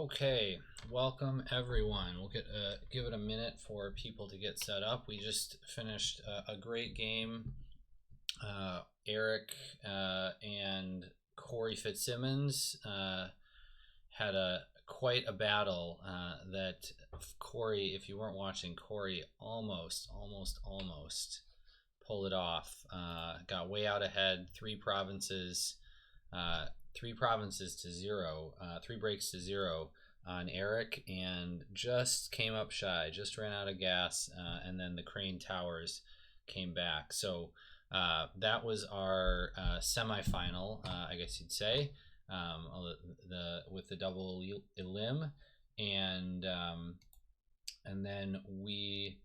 Okay, welcome everyone. We'll give it a minute for people to get set up. We just finished a great game. Erik and Corey Fitzsimmons had quite a battle that Corey, if you weren't watching, Corey almost pulled it off. Got way out ahead, three provinces to zero, 3 breaks to 0 on Erik, and just came up shy, just ran out of gas, and then the Crane Towers came back. So that was our semifinal, I guess you'd say, with the double elim, and then we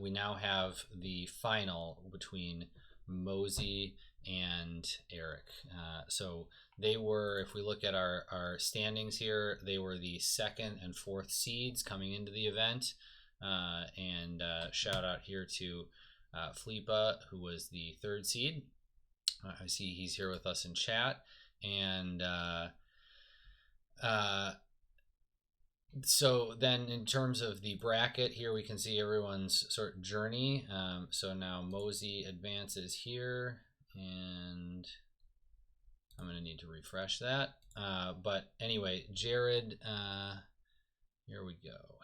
now have the final between Mozi and Erik. So they were, if we look at our standings here, they were the 2nd and 4th seeds coming into the event. And shout out here to Flipa, who was the 3rd seed. I see he's here with us in chat. And so then in terms of the bracket here, we can see everyone's sort of journey. So now Mozi advances here, and I'm going to need to refresh that. But anyway, Jared, here we go,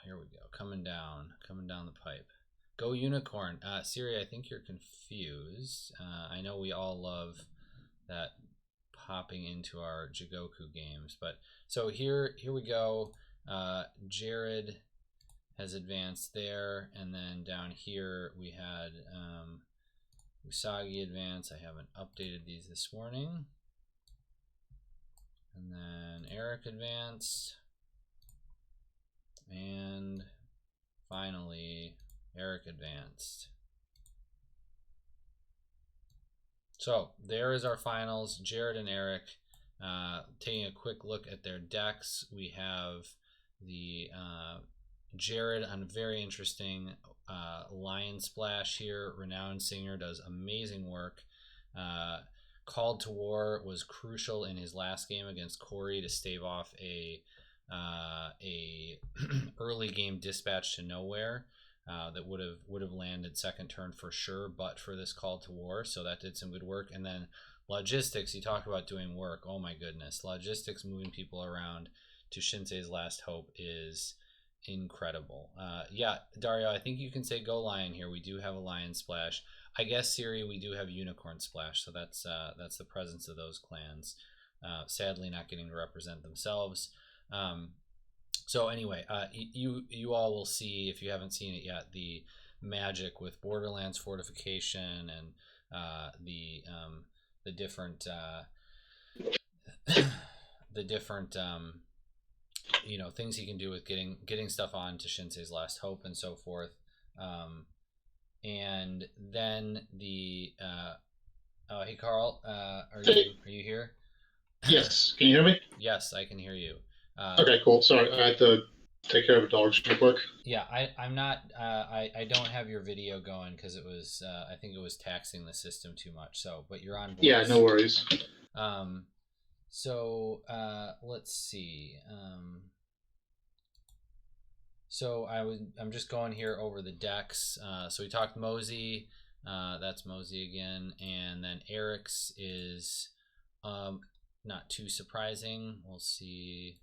coming down the pipe. Go Unicorn. Siri, I think you're confused. I know we all love that popping into our Jigoku games, but so here we go. Jared has advanced there, and then down here we had Usagi advance. I haven't updated these this morning. And then Erik advanced, and finally Erik advanced. So there is our finals, Jared and Erik. Taking a quick look at their decks, we have the Jared on very interesting Lion Splash here. Renowned Singer does amazing work. Called to War was crucial in his last game against Corey to stave off a early game Dispatch to Nowhere that would have landed 2nd turn for sure, but for this Call to War. So that did some good work. And then Logistics, you talk about doing work. Oh my goodness, Logistics moving people around to Shinsei's Last Hope is incredible. Yeah, Dario, I think you can say Go Lion here. We do have a Lion Splash. I guess Siri, we do have Unicorn Splash, so that's the presence of those clans. Sadly, not getting to represent themselves. So anyway, you all will see, if you haven't seen it yet, the magic with Borderlands fortification and the different things he can do with getting stuff on to Shinsei's Last Hope and so forth. And then the hey Carl, are you here? Yes. Can you hear me? Yes, I can hear you. Okay, cool. Sorry, I had to take care of a dog real quick. Yeah, I'm not. I don't have your video going because it was. I think it was taxing the system too much. So, but you're on board. Yeah, no worries. So let's see. So I'm just going here over the decks. So we talked Mozi. That's Mozi again, and then Erik's is not too surprising. We'll see.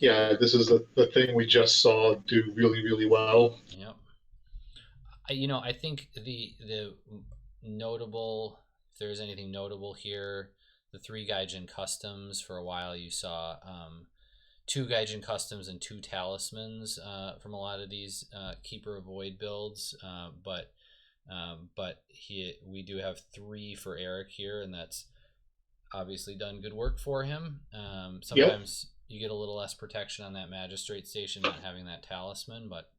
Yeah, this is the thing we just saw do really, really well. Yep. I think the notable, if there's anything notable here, the 3 Gaijin Customs. For a while you saw 2 Gaijin Customs and 2 Talismans from a lot of these Keeper of Void builds, but we do have 3 for Erik here, and that's obviously done good work for him. Sometimes you get a little less protection on that Magistrate Station not having that Talisman, but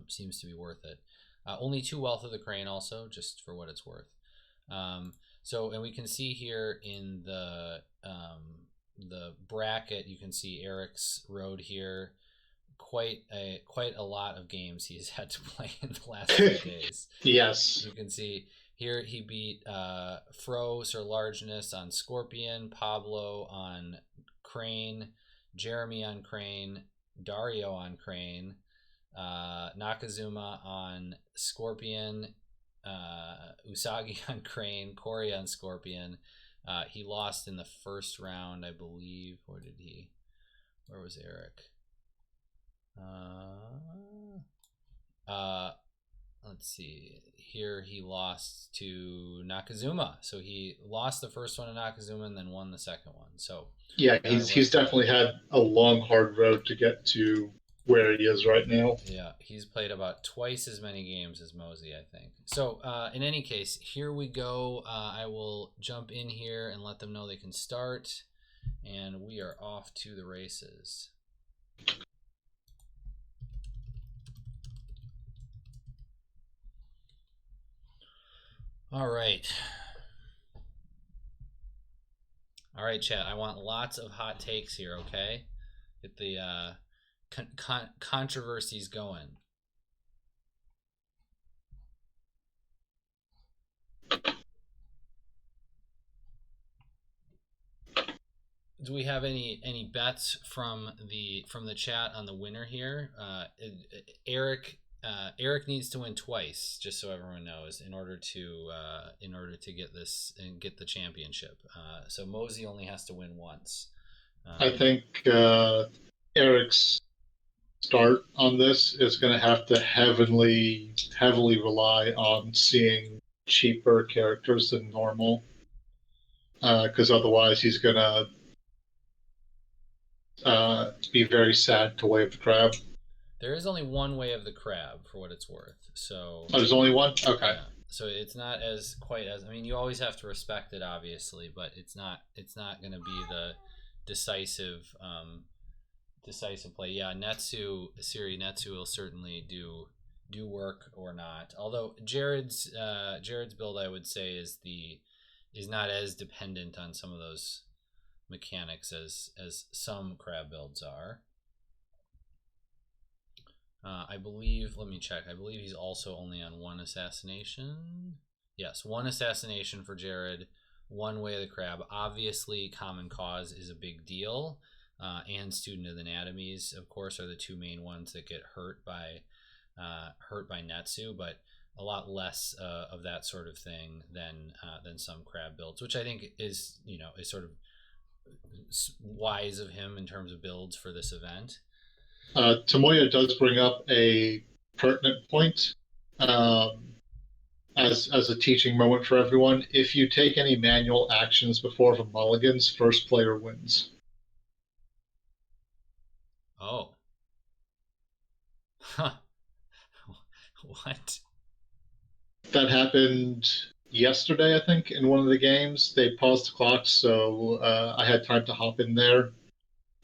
seems to be worth it. Only 2 Wealth of the Crane also, just for what it's worth. So, and we can see here in the bracket, you can see Erik's road here. Quite a lot of games he's had to play in the last few days. Yes. You can see here he beat Fro, Sir Largeness on Scorpion, Pablo on Crane, Jeremy on Crane, Dario on Crane, Nakazuma on Scorpion, Usagi on Crane, Corey on Scorpion. He lost in the first round, I believe. Where was Erik? Let's see. Here he lost to Nakazuma. So he lost the first one to Nakazuma and then won the second one. So yeah, he's definitely had a long, hard road to get to where he is right now. Yeah, he's played about twice as many games as Mozi, I think. So in any case, here we go. I will jump in here and let them know they can start. And we are off to the races. All right. All right, chat. I want lots of hot takes here, okay? Get the controversies going. Do we have any bets from the chat on the winner here? Erik Erik needs to win twice, just so everyone knows, in order to get this and get the championship. So Mozi only has to win once. I think Erik's start on this is going to have to heavily rely on seeing cheaper characters than normal, because otherwise he's going to be very sad to Way of the Crab. There is only one Way of the Crab, for what it's worth. So there's only one. Okay. Yeah. So it's not as quite as, I mean, you always have to respect it, obviously, but it's not going to be the decisive play. Yeah, Siri Netsu will certainly do work or not. Although Jared's build, I would say, is not as dependent on some of those mechanics as some crab builds are. I believe, let me check. I believe he's also only on one assassination. Yes, one assassination for Jared, one Way of the Crab. Obviously, Common Cause is a big deal, and Student of the Anatomies, of course, are the two main ones that get hurt by Netsu, but a lot less of that sort of thing than some crab builds, which I think is sort of wise of him in terms of builds for this event. Tomoya does bring up a pertinent point as a teaching moment for everyone. If you take any manual actions before the mulligans, first player wins. Oh. Huh. What? That happened yesterday, I think, in one of the games. They paused the clock, so I had time to hop in there.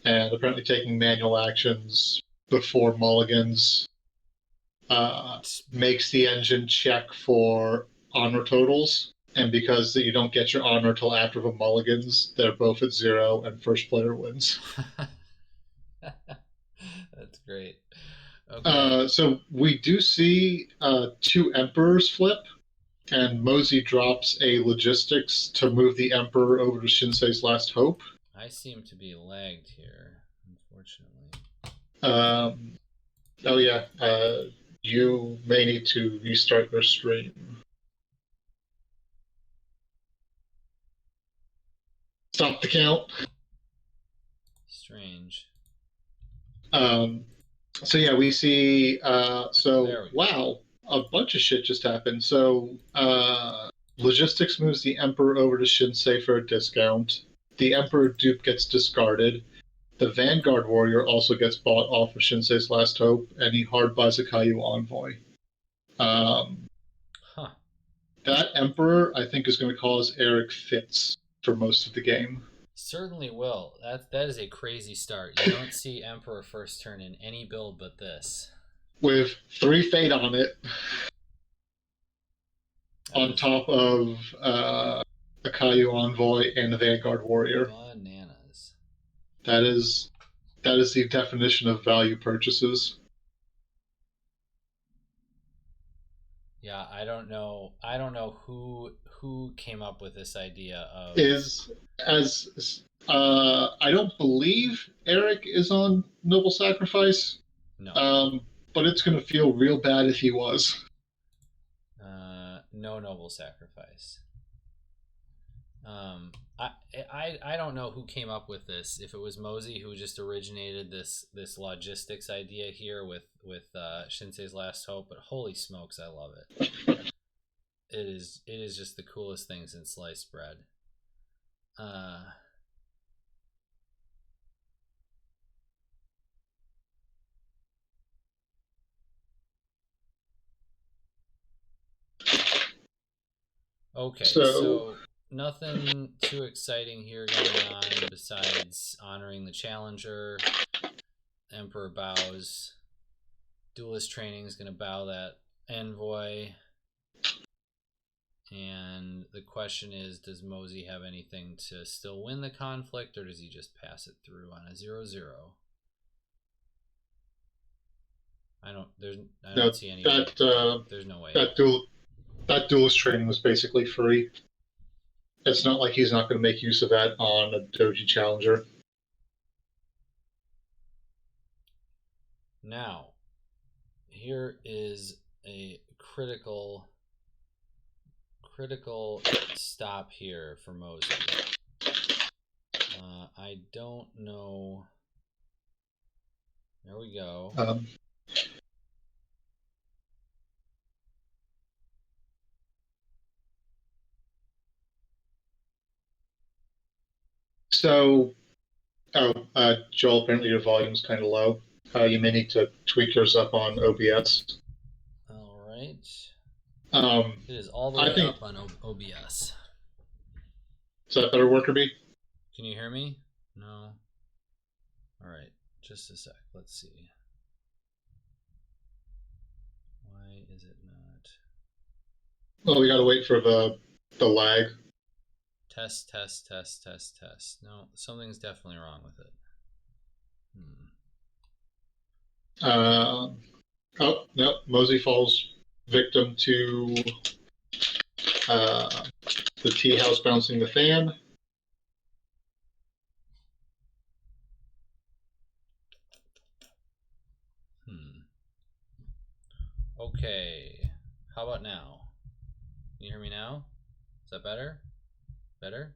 And apparently taking manual actions before mulligans makes the engine check for honor totals. And because you don't get your honor till after the mulligans, they're both at 0 and first player wins. That's great. Okay. So we do see 2 emperors flip, and Mozi drops a logistics to move the emperor over to Shinsei's Last Hope. I seem to be lagged here, unfortunately. Oh yeah, you may need to restart your stream. Stop the count. Strange. So yeah, we see. Wow, a bunch of shit just happened. So logistics moves the Emperor over to Shinsei for a discount. The Emperor dupe gets discarded. The Vanguard Warrior also gets bought off of Shinsei's Last Hope, and he hard buys a Caillou Envoy. That Emperor, I think, is going to cause Erik fits for most of the game. Certainly will. That is a crazy start. You don't see Emperor first turn in any build but this. With 3 Fate on it, on top of a Caillou Envoy and a Vanguard Warrior. Bananas. That is the definition of value purchases. Yeah, I don't know who came up with this idea of is as I don't believe Erik is on Noble Sacrifice. No. But it's going to feel real bad if he was. No Noble Sacrifice. I don't know who came up with this. If it was Mozi who just originated this logistics idea here with Shinsei's Last Hope, but holy smokes, I love it. It is just the coolest thing since sliced bread. Okay, so nothing too exciting here going on besides honoring the challenger. Emperor bows. Duelist training is going to bow that envoy. And the question is, does Mozi have anything to still win the conflict, or does he just pass it through on a 0-0? I don't see any. There's no way. That duelist training was basically free. It's not like he's not going to make use of that on a Doji challenger. Now, here is a critical stop here for Mozi. I don't know. There we go. So, Joel, apparently your volume's kind of low. You may need to tweak yours up on OBS. All right. It is all the way up on OBS. Is that better, Worker Bee? Can you hear me? No. All right. Just a sec. Let's see. Why is it not? Well, we got to wait for the lag. Test. No, something's definitely wrong with it. Oh, no. Mozi falls victim to the tea house bouncing the fan. Okay. How about now? Can you hear me now? Is that better? Better?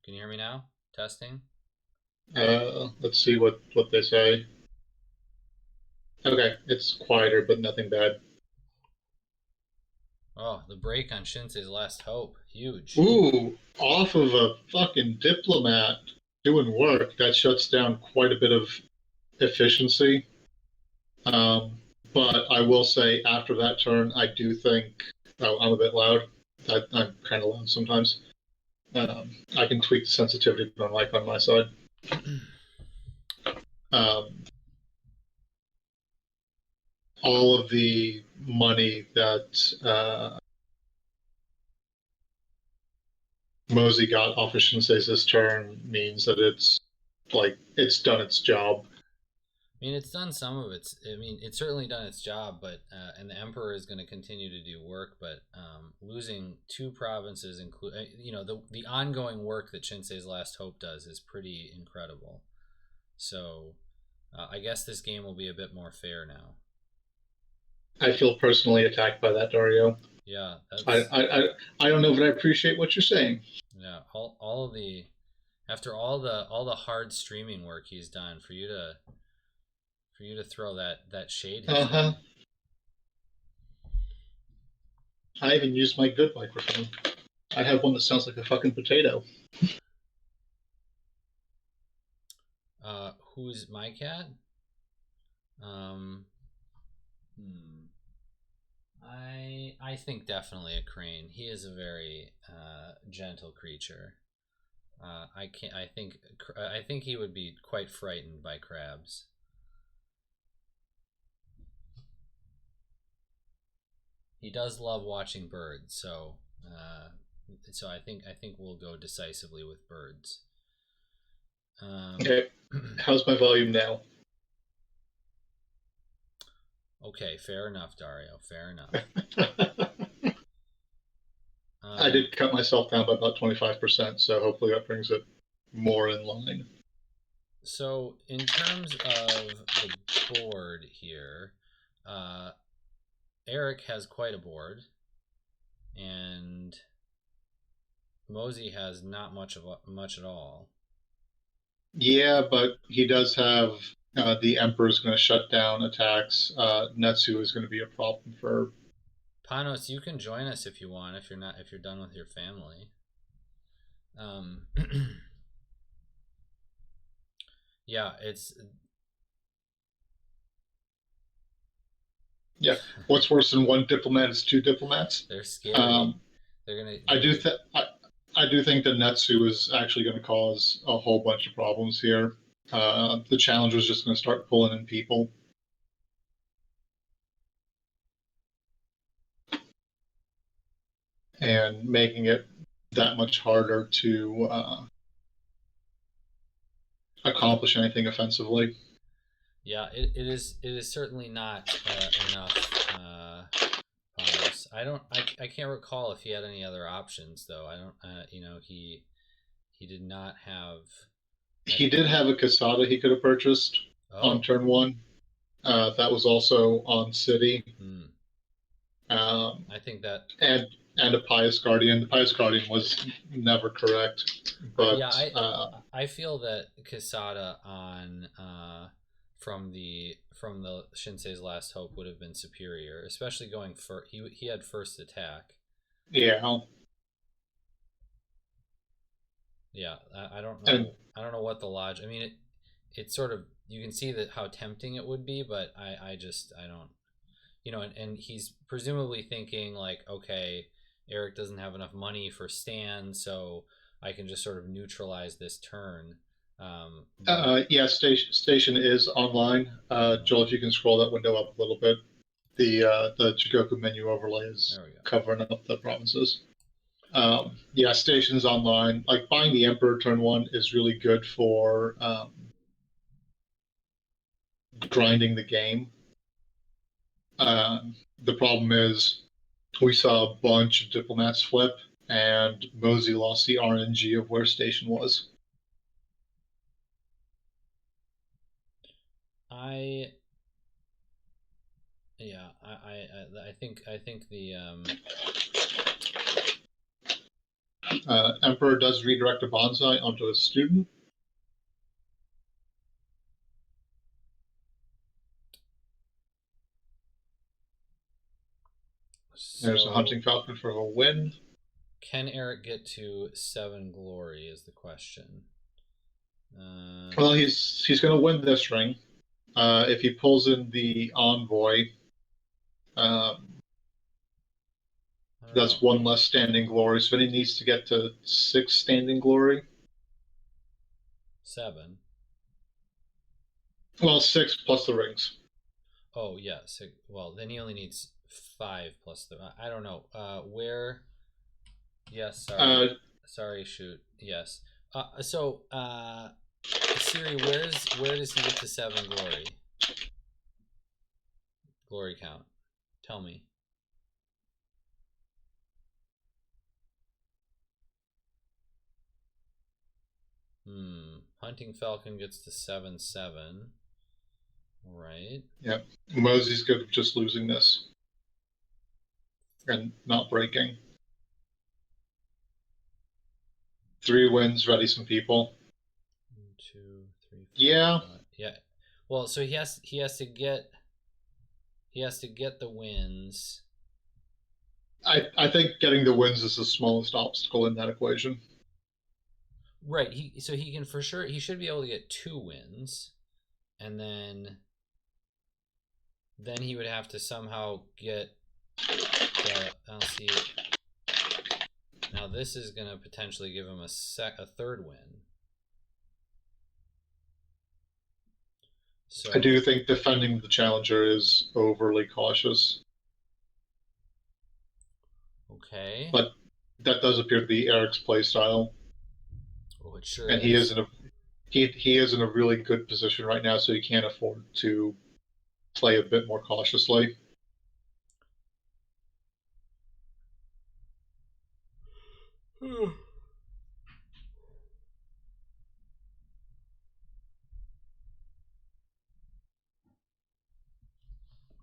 Can you hear me now? Testing? Let's see what they say. Okay, it's quieter, but nothing bad. Oh, the break on Shinsei's Last Hope. Huge. Ooh, off of a fucking diplomat doing work. That shuts down quite a bit of efficiency. But I will say, after that turn, I do think... Oh, I'm a bit loud. I'm kind of loud sometimes. I can tweak the sensitivity of my mic on my side. All of the money that Mozi got off of Shinsei's this turn means that it's done its job. I mean, it's done some of its. I mean, it's certainly done its job, but and the Emperor is going to continue to do work. But losing 2 provinces, include the ongoing work that Shinsei's Last Hope does is pretty incredible. So, I guess this game will be a bit more fair now. I feel personally attacked by that, Dario. Yeah, I don't know, but I appreciate what you're saying. Yeah, all of the after all the hard streaming work he's done for you to throw that shade. I even used my good microphone. I have one that sounds like a fucking potato. Who's my cat? I think definitely a crane. He is a very gentle creature. I think he would be quite frightened by crabs. He does love watching birds, so I think we'll go decisively with birds. Okay, how's my volume now? Okay, fair enough, Dario. Fair enough. I did cut myself down by about 25%, so hopefully that brings it more in line. So in terms of the board here, Erik has quite a board, and Mozi has not much at all. Yeah, but he does have the Emperor is going to shut down attacks. Netsu is going to be a problem for. Panos, you can join us if you want. If you're done with your family. Yeah, it's. Yeah, what's worse than one diplomat is two diplomats. They're scary. They're gonna. I do think that Netsu is actually going to cause a whole bunch of problems here. The challenge was just going to start pulling in people. And making it that much harder to accomplish anything offensively. Yeah, it is certainly not enough. I can't recall if he had any other options though. I don't. He did not have. He did have a Casada he could have purchased on turn one. That was also on City. I think that and a Pious Guardian. The Pious Guardian was never correct, but yeah, I feel that Casada on from the Shinsei's Last Hope would have been superior, especially going for he had first attack. Yeah. Yeah, I don't know. I don't know what the logic. I mean, it sort of, you can see that how tempting it would be, but I don't. And he's presumably thinking like, okay, Erik doesn't have enough money for Stan, so I can just sort of neutralize this turn. Yeah, station is online. Joel, if you can scroll that window up a little bit, the Jigoku menu overlay is covering up the provinces. Yeah, stations online. Like buying the Emperor turn one is really good for grinding the game. The problem is we saw a bunch of diplomats flip, and Mozi lost the RNG of where station was. I think the Emperor does redirect a bonsai onto a student. There's a hunting falcon for a win. Can Erik get to 7 glory is the question. Well, he's going to win this ring. If he pulls in the envoy, that's one less standing glory. So then he needs to get to 6 standing glory. 7. Well, 6 plus the rings. Oh yeah, 6. Well, then he only needs 5 plus the. I don't know. Where? Yes. Sorry. Shoot. Yes. So, Siri, where does he get to 7 glory? Glory count. Tell me. Hunting Falcon gets to 7/7. Right. Yeah. Mozi's good at just losing this and not breaking. 3 wins, ready some people. 1, 2, 3, 4, yeah. 5. Yeah. Well, so he has to get the wins. I think getting the wins is the smallest obstacle in that equation. Right. He can for sure. He should be able to get 2 wins, and then he would have to somehow get the. I'll see. Now this is going to potentially give him a 3rd win. So I do think defending the challenger is overly cautious. Okay. But that does appear to be Erik's playstyle. Oh, it sure and is. He is in a really good position right now, so he can't afford to play a bit more cautiously.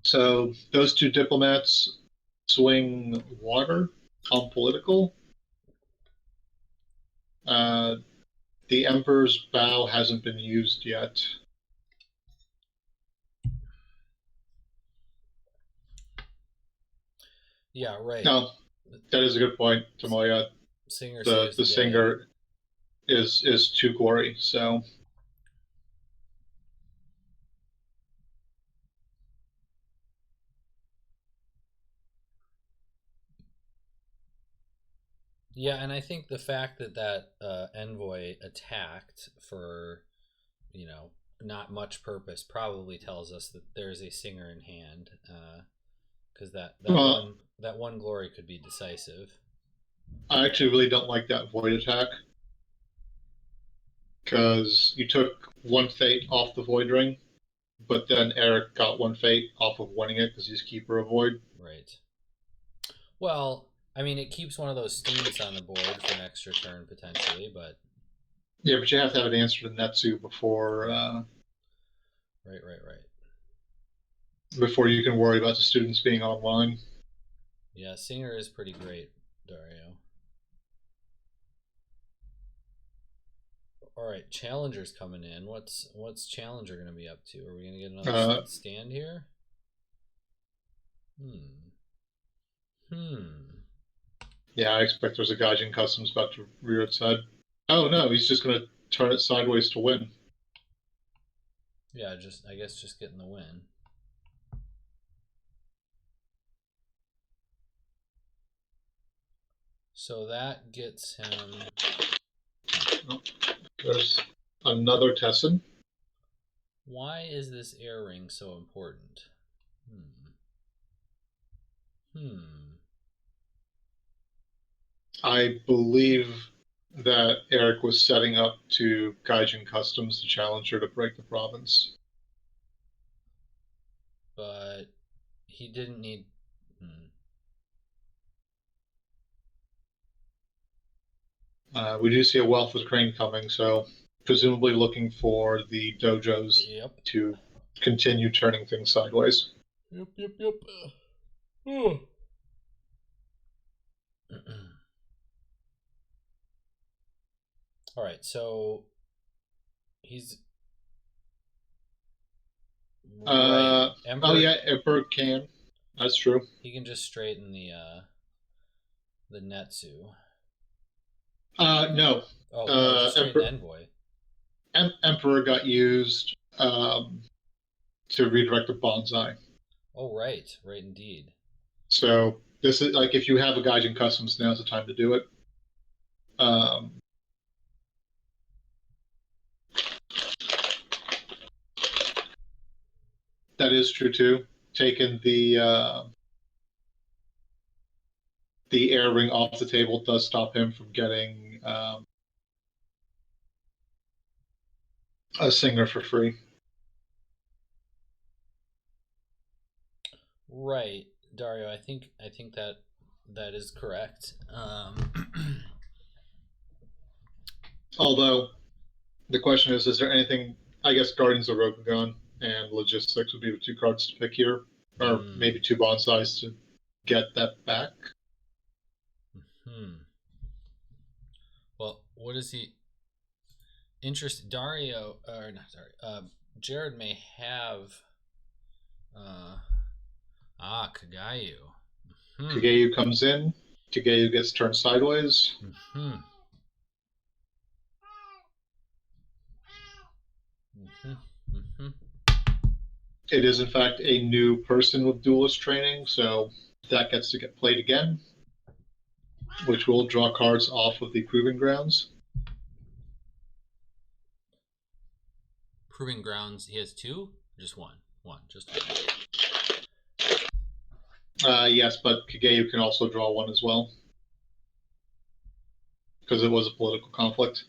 So those two diplomats swing water on political. The Emperor's vow hasn't been used yet. Yeah, right. No, that is a good point, Tomoya. Singer The saves the day. singer is too gory, so Yeah, and I think the fact that envoy attacked for, not much purpose probably tells us that there's a singer in hand, because that one glory could be decisive. I actually really don't like that void attack because you took one fate off the void ring, but then Erik got one fate off of winning it because he's keeper of void. Right. Well, I mean, it keeps one of those steams on the board for an extra turn potentially, but yeah, but you have to have an answer to Netsu before right. before you can worry about the students being online. Yeah, Singer is pretty great, Dario. All right, Challenger's coming in. What's Challenger gonna be up to? Are we gonna get another stand here? Yeah, I expect there's a Gaijin Customs about to rear its head. Oh no, he's just gonna turn it sideways to win. Yeah, I guess just getting the win. So that gets him. Oh, there's another Tessin. Why is this air ring so important? I believe that Erik was setting up to Gaijin Customs the Challenger to break the province. But he didn't need. We do see a Wealth of Crane coming, so presumably looking for the dojos to continue turning things sideways. Yep. All right, so he's right. Oh yeah, Emperor can. That's true. He can just straighten the Netsu. No. Just straighten Envoy. Emperor got used to redirect the bonsai. Oh right indeed. So this is like if you have a Gaijin Customs, now's the time to do it. That is true too. Taking the air ring off the table does stop him from getting a singer for free. Right, Dario. I think that is correct. Although the question is there anything? I guess Guardians of Rokugan and Logistics would be the two cards to pick here, or maybe two bonsais to get that back. Well, what is he? Dario, or not Dario. Jared may have. Kagayu. Kagayu comes in. Kagayu gets turned sideways. It is, in fact, a new person with duelist training, so that gets to get played again, which will draw cards off of the Proving Grounds. Proving Grounds, he has two? Just one? Just one. Yes, but Kagayu can also draw one as well, because it was a political conflict.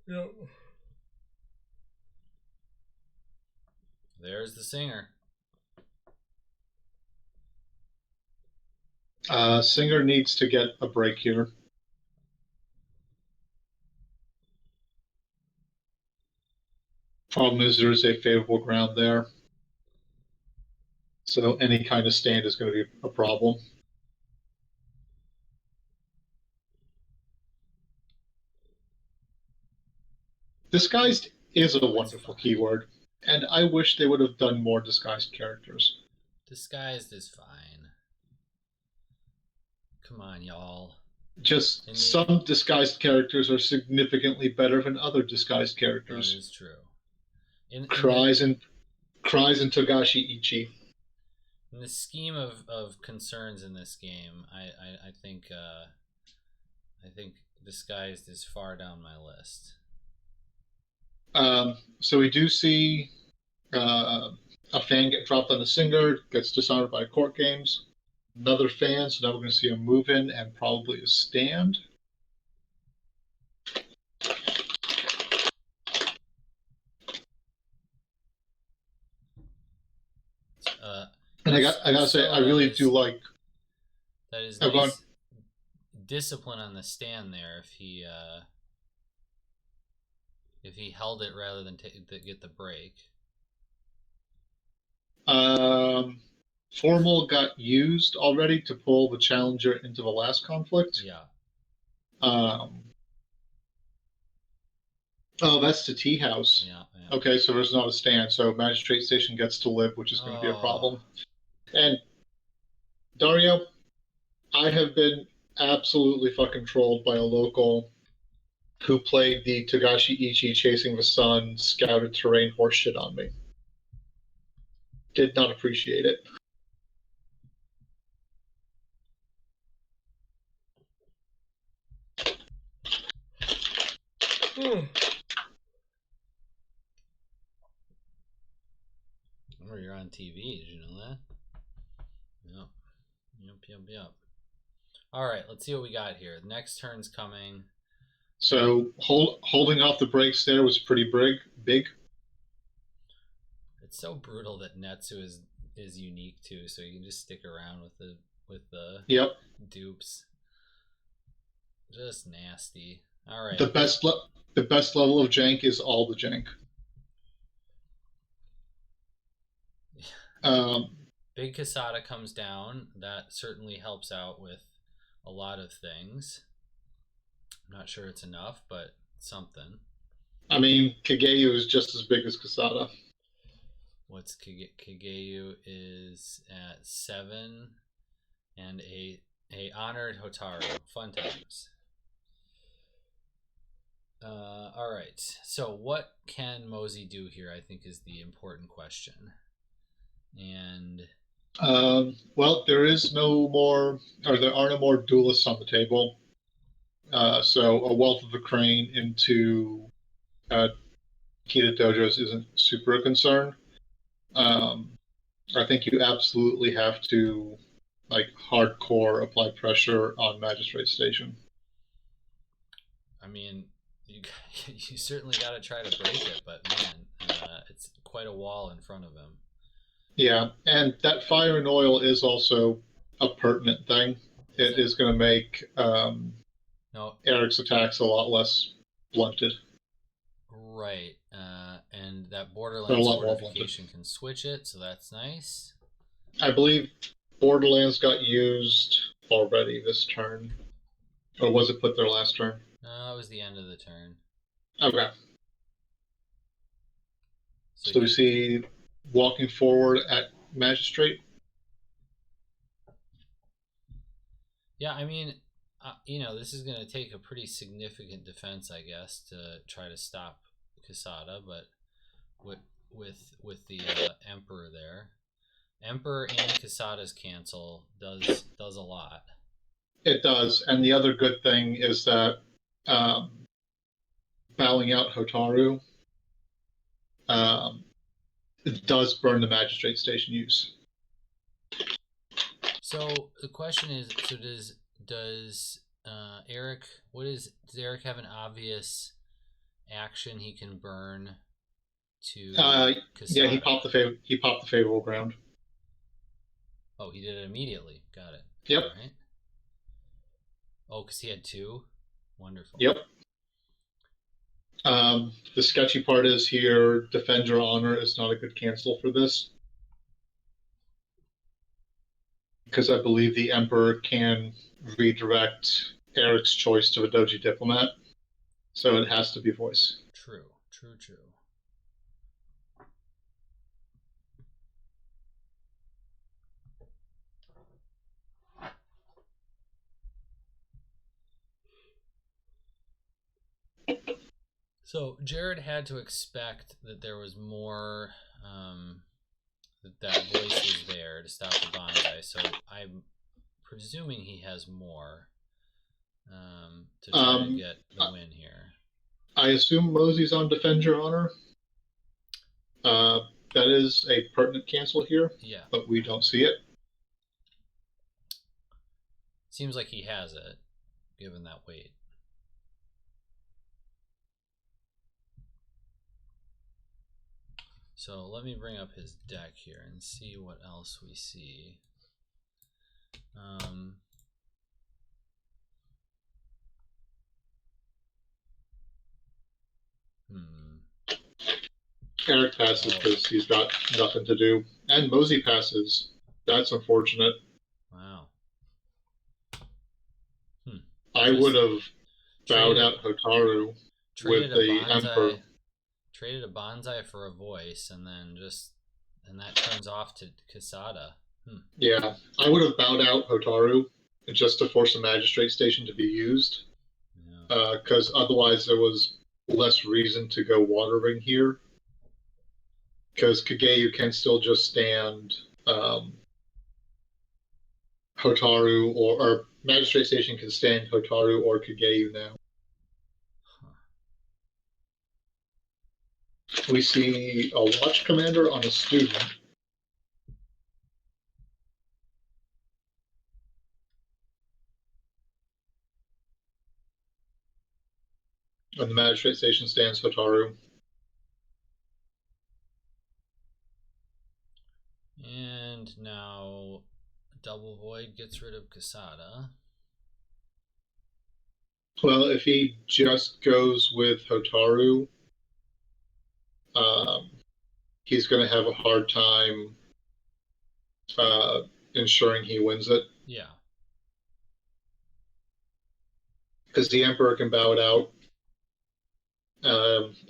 Yep. There's the singer. Singer needs to get a break here. Problem is, there is a favorable ground there. So any kind of stand is going to be a problem. Disguised is a wonderful keyword, and I wish they would have done more disguised characters. Disguised is fine. Come on, y'all. Just some disguised characters are significantly better than other disguised characters. That is true. Cries and Togashi Ichi. In the scheme of concerns in this game, I think disguised is far down my list. So we do see a fan get dropped on the Singer, gets dishonored by court games. Another fan, so now we're going to see a move in and probably a stand. And I gotta say, I really do like that is nice discipline on the stand there. If he held it rather than get the break. Formal got used already to pull the challenger into the last conflict. Yeah. Oh, that's the tea house. Yeah. Okay, so there's not a stand, so Magistrate Station gets to live, which is going to be a problem. And Dario, I have been absolutely fucking trolled by a local who played the Togashi Ichi Chasing the Sun scouted terrain horseshit on me. Did not appreciate it. Oh, you're on TV. Did you know that? Yep. All right, let's see what we got here. The next turn's coming. So holding off the brakes there was pretty big. It's so brutal that Netsu is unique too, so you can just stick around with the yep. dupes. Just nasty. All right. The best level of jank is all the jank. Big Kasada comes down. That certainly helps out with a lot of things. I'm not sure it's enough, but something. I mean, Kageyu is just as big as Kasada. What's Kageyu is at 7, and a honored Hotaru. Fun times. All right. So what can Mozi do here? I think is the important question. And well, there are no more duelists on the table. So a Wealth of the Crane into Kita Dojos isn't super a concern. I think you absolutely have to hardcore apply pressure on Magistrate Station. I mean, you certainly got to try to break it, but man, it's quite a wall in front of him. Yeah, and that fire and oil is also a pertinent thing. It is going to make Erik's attacks a lot less blunted. Right, and that Borderlands fortification can switch it, so that's nice. I believe Borderlands got used already this turn. Or was it put there last turn? No, it was the end of the turn. Okay. So we see walking forward at Magistrate. Yeah, I mean, this is going to take a pretty significant defense, I guess, to try to stop Kasada, but with the Emperor there, Emperor and Kasada's cancel does a lot. It does, and the other good thing is that bowing out Hotaru it does burn the Magistrate Station use. So the question is, so does Erik, does Erik have an obvious action he can burn to Kasada? Yeah, he popped the favorable ground. Oh, he did it immediately. Got it. Yep. All right. Oh, because he had two? Wonderful. Yep. The sketchy part is here, defend your honor is not a good cancel for this. Because I believe the Emperor can redirect Eric's choice to a Doji diplomat. So it has to be voice. True. So Jared had to expect that there was more, that voice was there to stop the bonsai. So I'm presuming he has more to try to get the win here. I assume Mozi's on Defend Your Honor. That is a pertinent cancel here. Yeah. But we don't see it. Seems like he has it, given that weight. So let me bring up his deck here and see what else we see. Erik passes because he's got nothing to do. And Mozi passes. That's unfortunate. Wow. I would have bowed out Hotaru with the Emperor. Traded a bonsai for a voice, and then that turns off to Kasada. Yeah, I would have bowed out Hotaru just to force a magistrate station to be used. Because otherwise there was less reason to go Water Ring here. Because Kageyu can still just stand Hotaru, or Magistrate Station can stand Hotaru or Kageyu now. We see a watch commander on a student. And the Magistrate Station stands Hotaru. And now Double Void gets rid of Kasada. Well, if he just goes with Hotaru, he's going to have a hard time ensuring he wins it. Yeah. Because the Emperor can bow it out,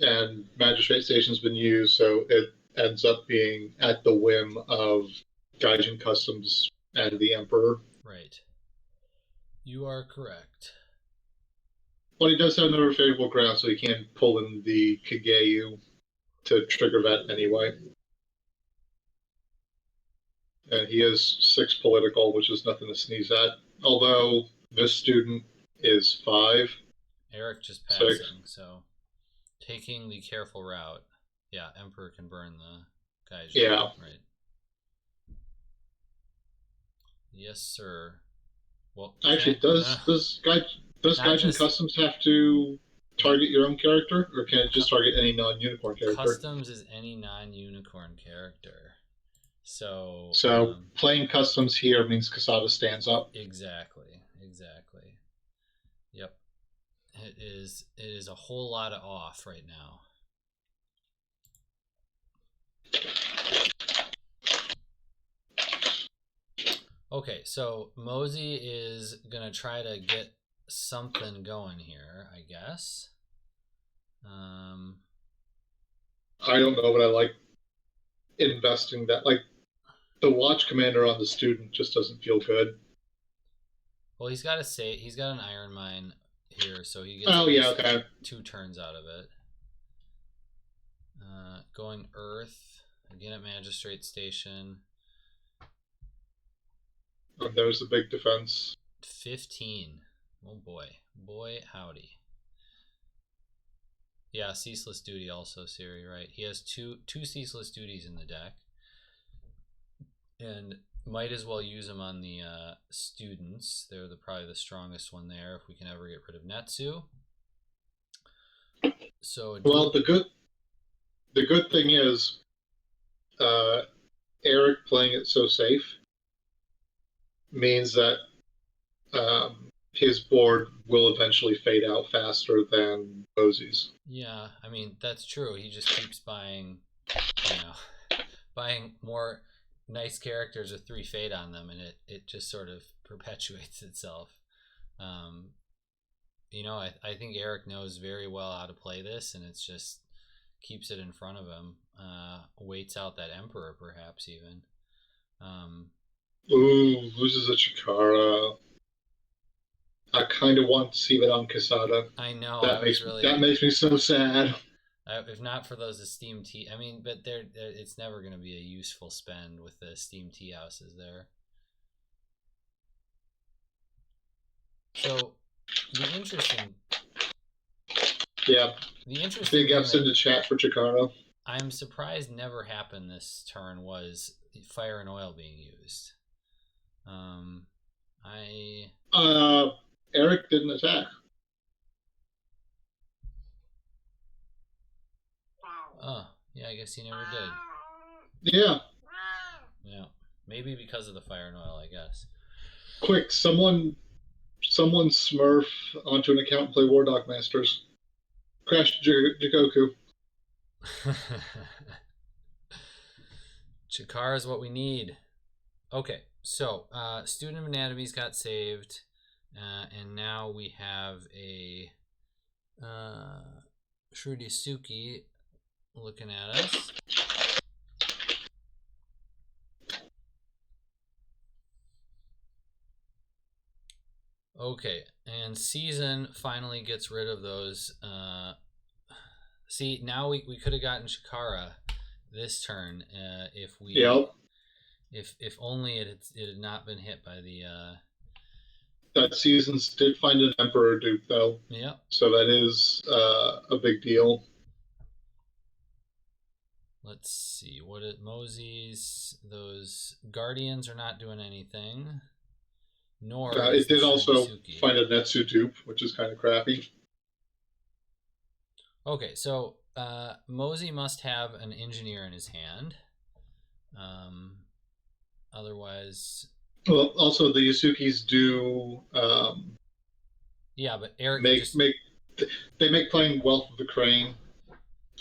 and Magistrate Station's been used, so it ends up being at the whim of Gaijin Customs and the Emperor. Right. You are correct. Well, he does have another favorable ground, so he can pull in the Kageyu to trigger that anyway. And he is 6 political, which is nothing to sneeze at. Although this student is 5. Erik just passing, so taking the careful route. Yeah, Emperor can burn the Gaijin. Yeah. Right. Yes, sir. Well, actually, does Gaijin Customs have to target your own character, or can it just target any non-unicorn character? Customs is any non-unicorn character. So playing Customs here means Kasada stands up. Exactly. Yep. It is a whole lot of off right now. Okay, so Mozi is gonna try to get something going here, I guess. I don't know, but I like investing that. Like, the watch commander on the student just doesn't feel good. Well, he's got an Iron Mine here, so he gets 2 turns out of it. Going Earth again at Magistrate Station. And there's the big defense. 15. Oh boy howdy. Yeah, Ceaseless Duty also, Siri, right? He has two Ceaseless Duties in the deck, and might as well use them on the students. They're probably the strongest one there if we can ever get rid of Netsu. So well, the good thing is Erik playing it so safe means that his board will eventually fade out faster than Mozi's. Yeah, I mean that's true. He just keeps buying, you know, buying more nice characters with 3 fade on them, and it just sort of perpetuates itself. Um, I think Erik knows very well how to play this, and it's just keeps it in front of him. Waits out that Emperor, perhaps even. Ooh, loses a Chikara. I kind of want to see that on Quesada. I know. That makes me so sad. If not for those Esteem tea, I mean, but it's never going to be a useful spend with the Esteem tea houses there. So the interesting, yeah, the interesting big F's in the chat for Chikara. I'm surprised never happened this turn was fire and oil being used. Erik didn't attack. Oh, yeah, I guess he never did. Yeah. Yeah. Maybe because of the fire and oil, I guess. Quick, someone smurf onto an account and play War Dog Masters. Crash Jigoku. Chikara is what we need. Okay, so Student of Anatomy's got saved, and now we have a Shurisuke looking at us. Okay, and Season finally gets rid of those. See, now we could have gotten Chikara this turn if we. Yep. If only it had not been hit by the. That Season did find an Emperor dupe though. Yeah. So that is a big deal. Let's see what it Mozi's. Those Guardians are not doing anything. Nor it did also find a Netsu dupe, which is kind of crappy. Okay, so Mozi must have an engineer in his hand. Otherwise. Well, also the Yasukis do. Yeah, but Erik they make playing Wealth of the Crane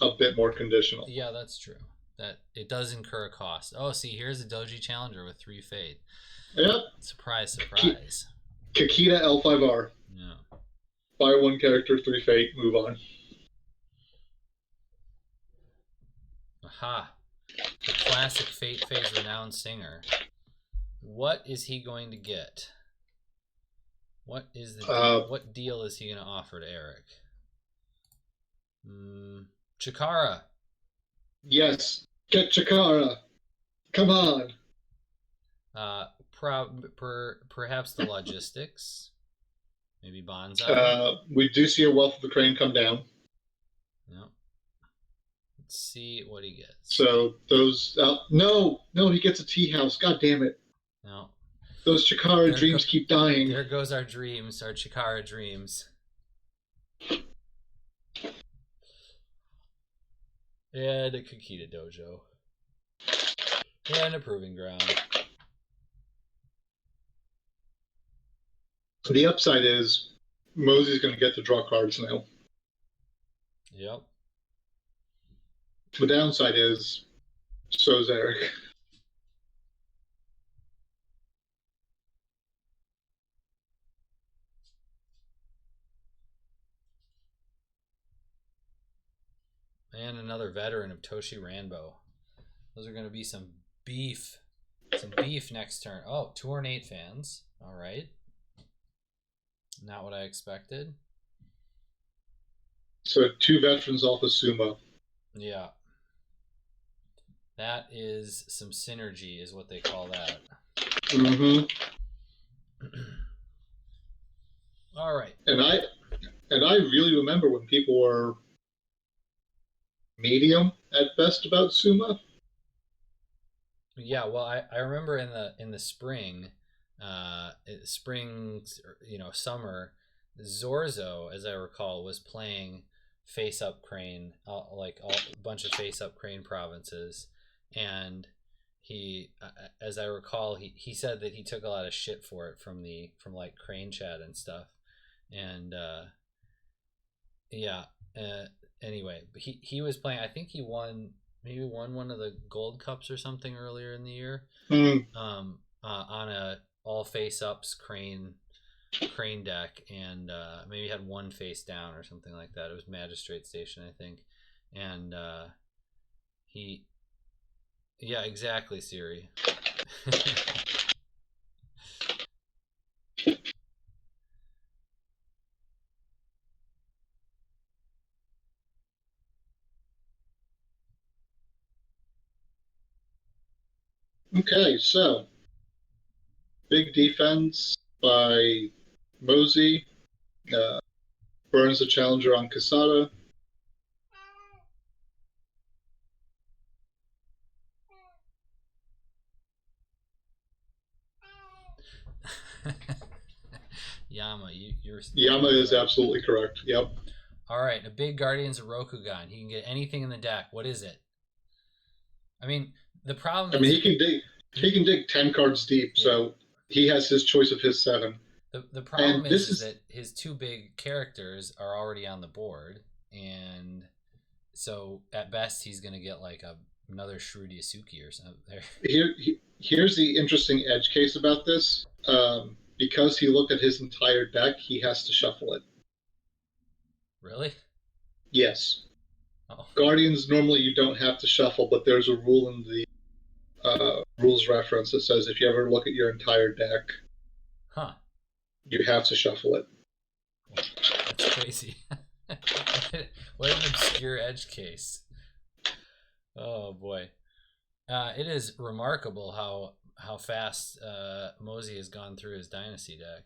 a bit more conditional. Yeah, that's true. That it does incur a cost. Oh, see, here's a Doji Challenger with 3 fade. Yep. Surprise, surprise. Kakita L5R. Yeah. Buy 1 character, 3 fate, move on. Aha. The classic Fate Phase renowned singer. What is he going to get? What is the what deal is he going to offer to Erik? Chikara. Yes, get Chikara. Come on. Perhaps the logistics. Maybe Bonsai. We do see a Wealth of the Crane come down. Yep. Let's see what he gets. So those no, he gets a tea house. God damn it. No. Those Chikara dreams keep dying. There goes our dreams, our Chikara dreams. And a Kakita Dojo. And a Proving Ground. The upside is Mozi's going to get to draw cards now. Yep. The downside is so's Erik. And another veteran of Toshi Ranbo. Those are going to be some beef. Some beef next turn. Oh, 2 ornate fans. All right. Not what I expected. So 2 veterans off of Sumo. Yeah. That is some synergy is what they call that. Mm-hmm. All right. And I really remember when people were medium at best about Sumo. Yeah, well, I remember in the spring, summer, Zorzo, as I recall, was playing Face Up Crane, like a bunch of Face Up Crane provinces, and he as I recall, he said that he took a lot of shit for it from like Crane Chat and stuff, and yeah. Uh, anyway, but he was playing. I think he won one of the gold cups or something earlier in the year. Mm. On a all face ups crane deck, and maybe had one face down or something like that. It was Magistrate Station, I think, and he yeah, exactly, Siri. Okay, so big defense by Mozi. Uh, burns the challenger on Casada. Yama, you're Yama is right. absolutely correct. Yep. All right, a big Guardians of Rokugan. He can get anything in the deck. What is it? I mean, the problem I is mean, he can dig 10 cards deep, yeah. So he has his choice of his 7. The problem is that his 2 big characters are already on the board, and so at best he's going to get like another Shrewd Yasuki or something. Here's the interesting edge case about this. Because he looked at his entire deck, he has to shuffle it. Really? Yes. Oh. Guardians, normally you don't have to shuffle, but there's a rule in the rules reference that says if you ever look at your entire deck, you have to shuffle it. That's crazy. What an obscure edge case. Oh boy. It is remarkable how fast Mozi has gone through his Dynasty deck.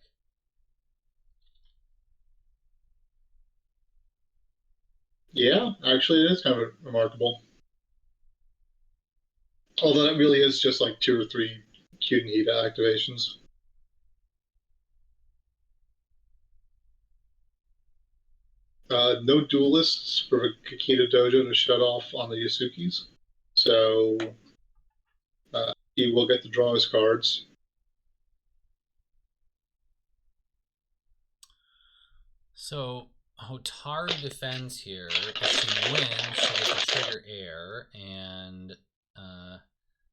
Yeah, actually it is kind of remarkable. Although it really is just like 2 or 3 Cute and Hita activations. No duelists for Kakita Dojo to shut off on the Yasukis. So he will get to draw his cards. So Hotaru defends here. If she wins, she gets a trigger air, and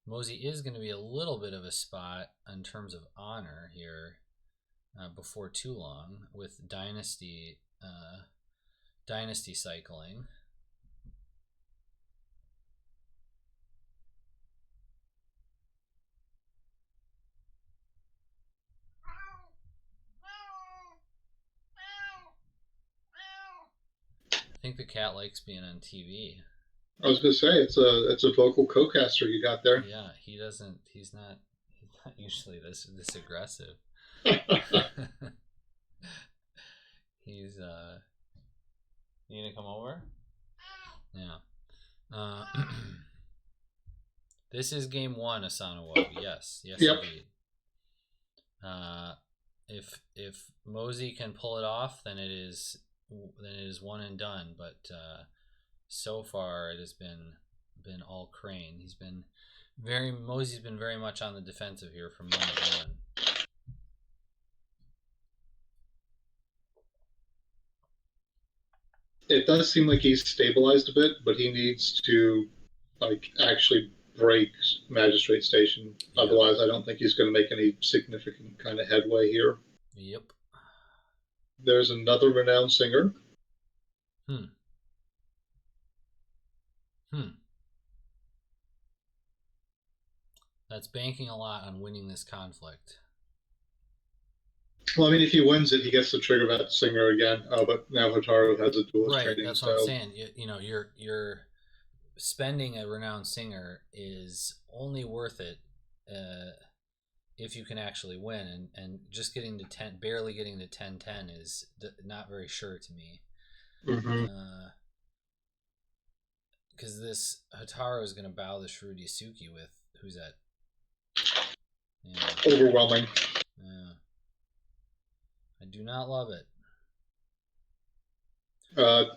Mozi is going to be a little bit of a spot in terms of honor here before too long with Dynasty cycling. I think the cat likes being on TV. I was gonna say it's a vocal co-caster you got there. Yeah, he's not usually this aggressive. He's you gonna come over? Yeah. This is game 1, Asano. Yes, yep. Indeed. If Mozi can pull it off, then it is one and done. But so far, it has been all Crane. Mozi's been very much on the defensive here from moment 1. It does seem like he's stabilized a bit, but he needs to actually break Magistrate Station. Yep. Otherwise, I don't think he's going to make any significant kind of headway here. Yep. There's another renowned singer. That's banking a lot on winning this conflict. Well, I mean, if he wins it, he gets to trigger that singer again. But now Hotaru has a duelist training. Right, that's what I'm saying. You're spending a renowned singer is only worth it if you can actually win, and just getting to barely getting to 10-10 is not very sure to me. Because this Hotaru is going to bow the Shrewd Yasuki with who's that? Yeah. Overwhelming. Yeah. I do not love it.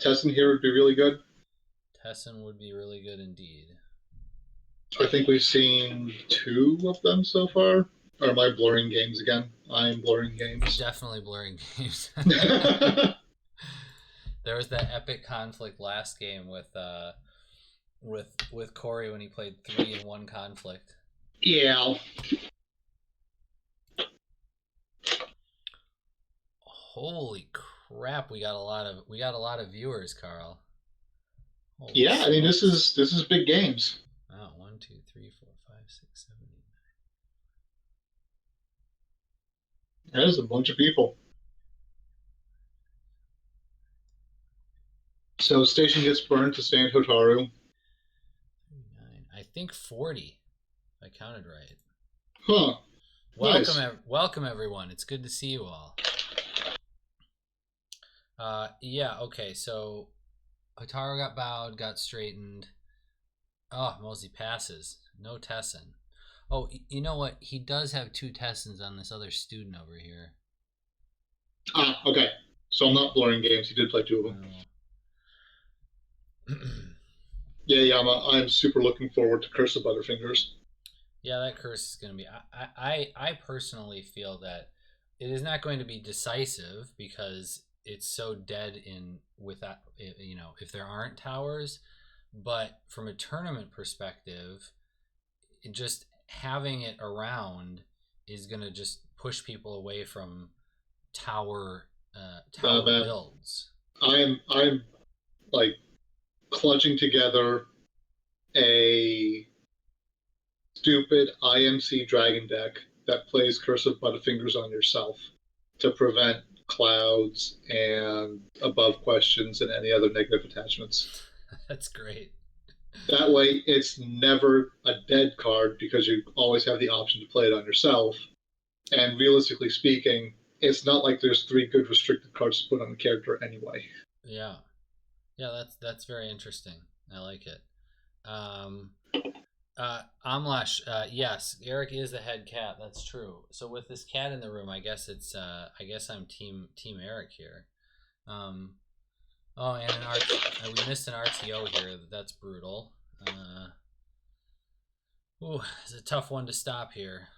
Tessin here would be really good. Tessin would be really good indeed. I think we've seen two of them so far. Or am I blurring games again? I'm blurring You're games. definitely blurring games. There was that epic conflict last game with Corey when he played 3-in-1 conflict. Yeah. Holy crap! We got a lot of viewers, Carl. Holy Yeah, I mean smokes! this is big games. Wow, 1, 2, 3, 4, 5, 6, 7, 8. That is a bunch of people. So station gets burned to stand Hotaru. 9. I think 40. If I counted right. Huh. Nice. Welcome everyone. It's good to see you all. Yeah. Okay. So Hotaru got bowed, got straightened. Oh, Mozi passes. No Tessin. Oh, you know what? He does have 2 Tessins on this other student over here. Ah, okay. So I'm not blurring games. He did play two of them. No. Yeah. I'm super looking forward to Curse of Butterfingers. Yeah, that curse is going to be. I personally feel that it is not going to be decisive because it's so dead in without if there aren't towers. But from a tournament perspective, just having it around is going to just push people away from tower Man, builds. I'm like clutching together a stupid IMC Dragon deck that plays Curse of Butterfingers on yourself to prevent clouds and above questions and any other negative attachments. That's great. That way, it's never a dead card because you always have the option to play it on yourself. And realistically speaking, it's not like there's 3 good restricted cards to put on the character anyway. Yeah, yeah, that's very interesting. I like it. Um, Amlash, yes, Erik is the head cat. That's true. So with this cat in the room, I guess I'm team Erik here. Um, oh, and we missed an RTO here. That's brutal. It's a tough one to stop here.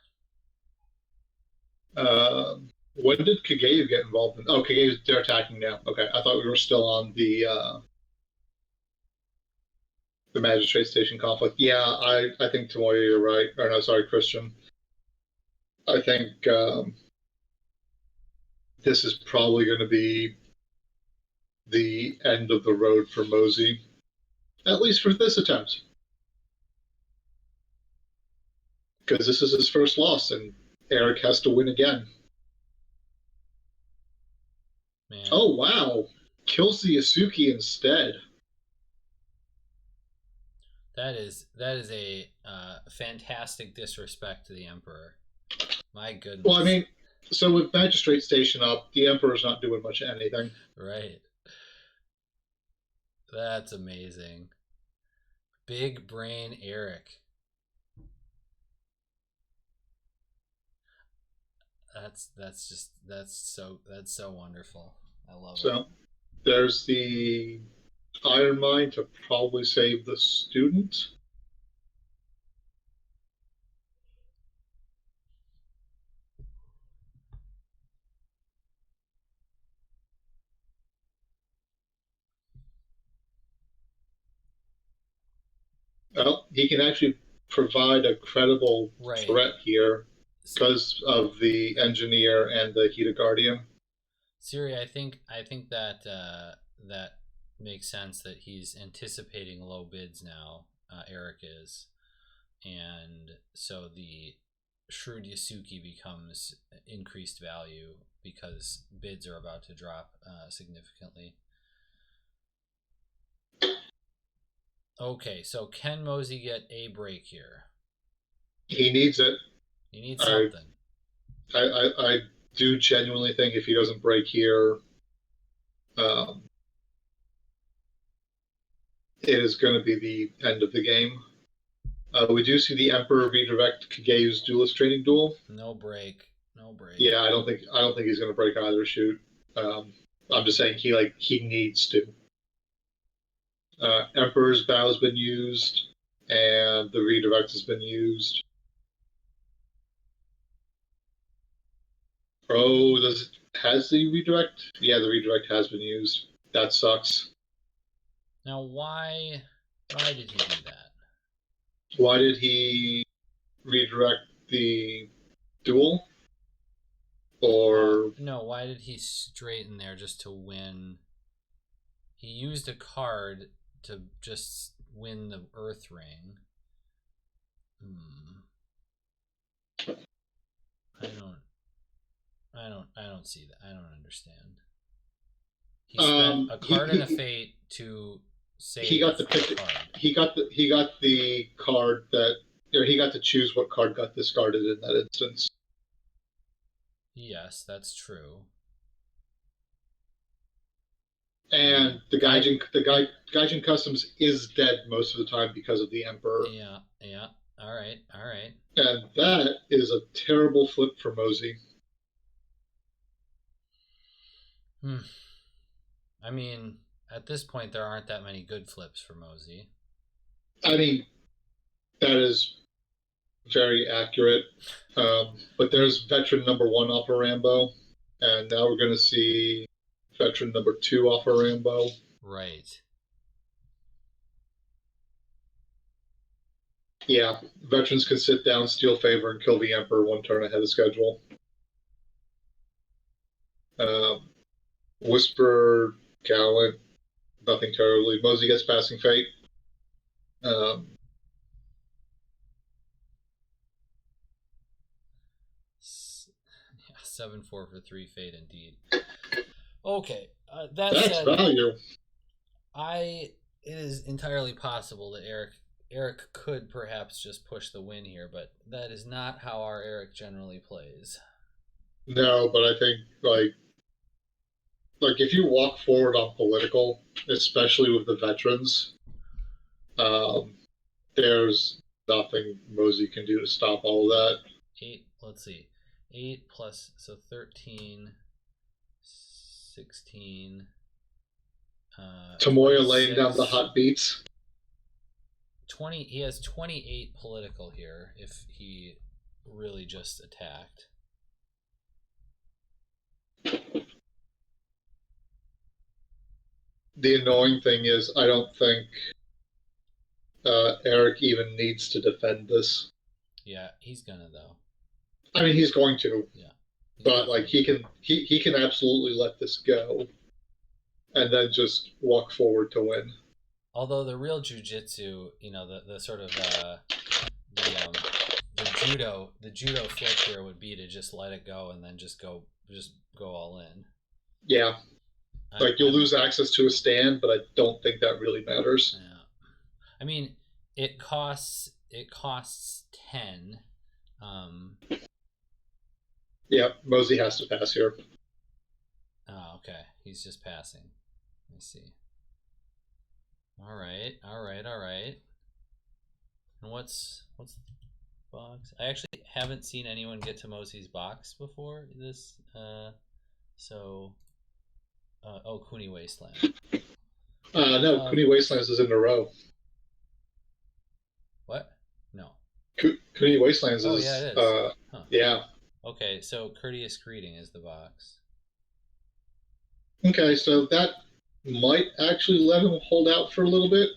When did Kageu get involved in? Oh, Kageu's they're attacking now. Okay, I thought we were still on the magistrate station conflict. Yeah, I think Tomoya, you're right. Or no, sorry, Christian. I think this is probably going to be the end of the road for Mozi, at least for this attempt, because this is his first loss, and Erik has to win again. Man. Oh wow, kills the Yasuki instead. That is a fantastic disrespect to the Emperor. My goodness. Well, I mean, so with Magistrate Station up, the Emperor's not doing much of anything. Right. That's amazing. Big brain Erik. That's so wonderful. I love it. So there's the Iron Mine to probably save the student. Well, he can actually provide a credible threat here because of the engineer and the Hida Guardian. Siri, I think that that makes sense that he's anticipating low bids now. Erik is, and so the Shrewd Yasuki becomes increased value because bids are about to drop significantly. Okay, so can Mozi get a break here? He needs it. He needs something. I do genuinely think if he doesn't break here, it is going to be the end of the game. We do see the Emperor redirect Kageu's duelist training duel. No break. No break. Yeah, I don't think he's going to break either shoot. I'm just saying he needs to. Emperor's Bow's been used, and the redirect has been used. Oh, has the redirect? Yeah, the redirect has been used. That sucks. Now, why did he do that? Why did he redirect the duel? Or no, why did he straighten there just to win? He used a card to just win the Earth Ring. I don't see that. I don't understand. He spent a card and a fate to save he got the card. He got the card that, or he got to choose what card got discarded in that instance. Yes, that's true. And the Gaijin Customs is dead most of the time because of the Emperor. Yeah. All right. And that is a terrible flip for Mozi. I mean, at this point, there aren't that many good flips for Mozi. I mean, that is very accurate. But there's veteran number 1 off of Rambo, and now we're going to see veteran number 2 off of Rambo. Right. Yeah, veterans can sit down, steal favor, and kill the Emperor 1 turn ahead of schedule. Whisper, Gallant, nothing terribly. Mozi gets passing fate. 7-4 for 3 fate indeed. Okay, that's said, value. It is entirely possible that Erik could perhaps just push the win here, but that is not how our Erik generally plays. No, but I think like if you walk forward on political, especially with the veterans, there's nothing Mozi can do to stop all of that. 8, let's see. 8 plus, so 13, 16. Tomoya laying down the hot beats. 20. He has 28 political here if he really just attacked. The annoying thing is, I don't think Erik even needs to defend this. Yeah, he's gonna though. I mean, he's going to. Yeah. But like he can absolutely let this go, and then just walk forward to win. Although the real jujitsu, the sort of the judo flip here would be to just let it go and then just go all in. Yeah. Like you'll lose access to a stand, but I don't think that really matters. Yeah. I mean, it costs 10. Yeah, Mozi has to pass here. Oh, okay. He's just passing. Let me see. All right. And what's the box? I actually haven't seen anyone get to Mozi's box before this. Kuni Wasteland. No, Kuni Wastelands is in a row. What? No. Kuni Wastelands is. Oh yeah, it is. Yeah. Okay, so Courteous Greeting is the box. Okay, so that might actually let him hold out for a little bit.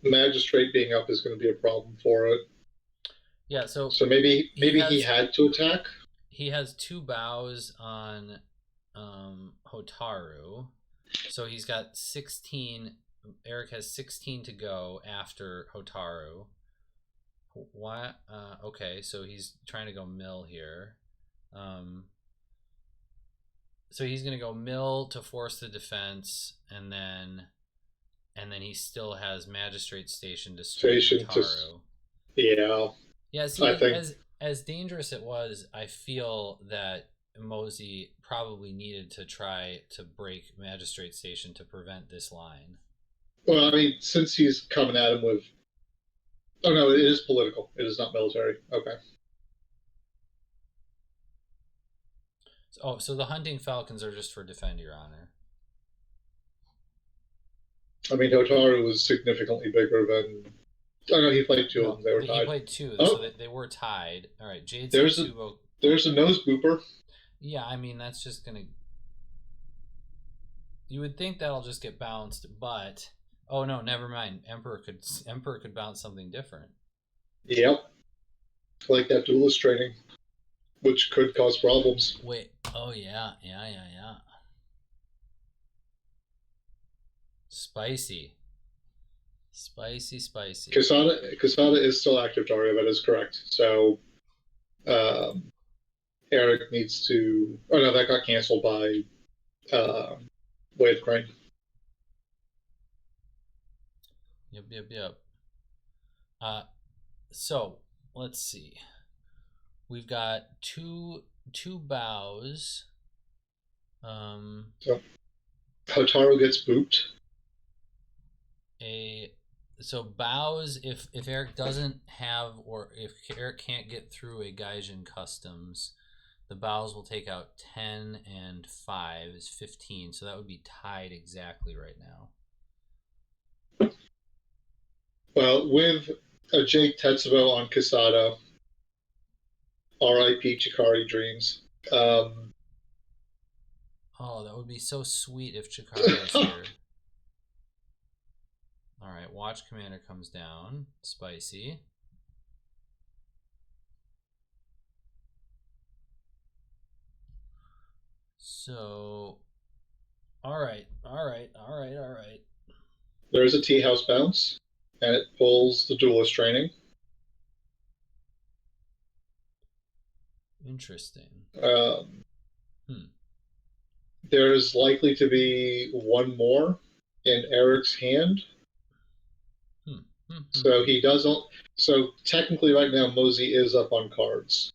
Magistrate being up is going to be a problem for it. Yeah, so maybe he had to attack. He has 2 bows on Hotaru, so he's got 16. Erik has 16 to go after Hotaru. Why? Okay, so he's trying to go mill here. So he's going to go mill to force the defense, and then he still has Magistrate Station to straighten Hotaru. Yeah, see, I think as dangerous it was, I feel that Mozi probably needed to try to break Magistrate Station to prevent this line. Well, I mean, since he's coming at him with... Oh, no, it is political. It is not military. Okay. So the Hunting Falcons are just for Defend Your Honor. I mean, Hotaru was significantly bigger than. Oh no, he played two of No, them. They were he tied. played two, so Oh, they were tied. All right, Jade there's a Setsubo. there's a nose booper. Yeah, I mean that's just gonna. You would think that'll just get bounced, but oh no, never mind. Emperor could bounce something different. Yep, like that duelist training, which could cause problems. Wait. Oh yeah, yeah. Spicy, spicy. Kasada is still active, Dario. That is correct. So um, Erik needs to. Oh no, that got canceled by uh, Way of the Crane. Yep. Uh, so let's see. We've got two bows. So Hotaru gets booped. So bows, if Erik doesn't have, or if Erik can't get through a Gaijin Customs, the bows will take out 10 and 5 is 15, so that would be tied exactly right now. Well, with a Jake Tetsubo on Kasada, R.I.P. Chikari Dreams. Oh, that would be so sweet if Chikari was here. All right, Watch Commander comes down. Spicy. So, all right. There's a tea house bounce, and it pulls the duelist training. Interesting. There's likely to be one more in Erik's hand. So he doesn't. So technically, right now, Mozi is up on cards.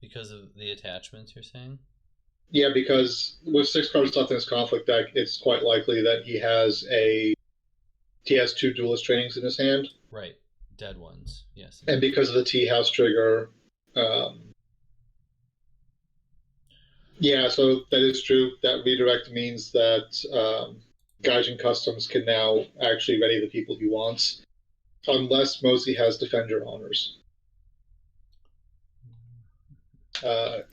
Because of the attachments, you're saying? Yeah, because with 6 cards left in his conflict deck, it's quite likely that he has two duelist trainings in his hand. Right, dead ones. Yes. And because of the tea house trigger, yeah, so that is true. That redirect means that Gaijin Customs can now actually ready the people he wants, unless Mozi has Defend Your Honors.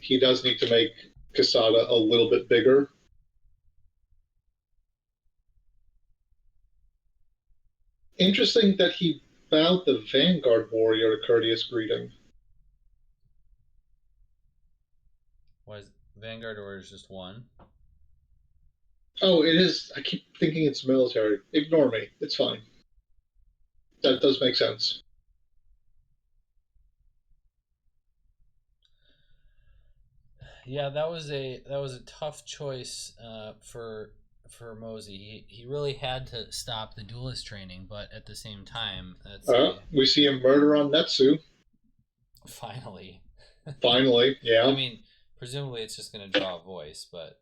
He does need to make Kasada a little bit bigger. Interesting that he bowed the Vanguard Warrior a courteous greeting. Why is Vanguard Orders just one? Oh, it is. I keep thinking it's military. Ignore me. It's fine. That does make sense. Yeah, that was a tough choice for Mozi. He really had to stop the duelist training, but at the same time, We see a murder on Netsu. Finally. Finally, yeah. I mean, presumably it's just going to draw a voice, but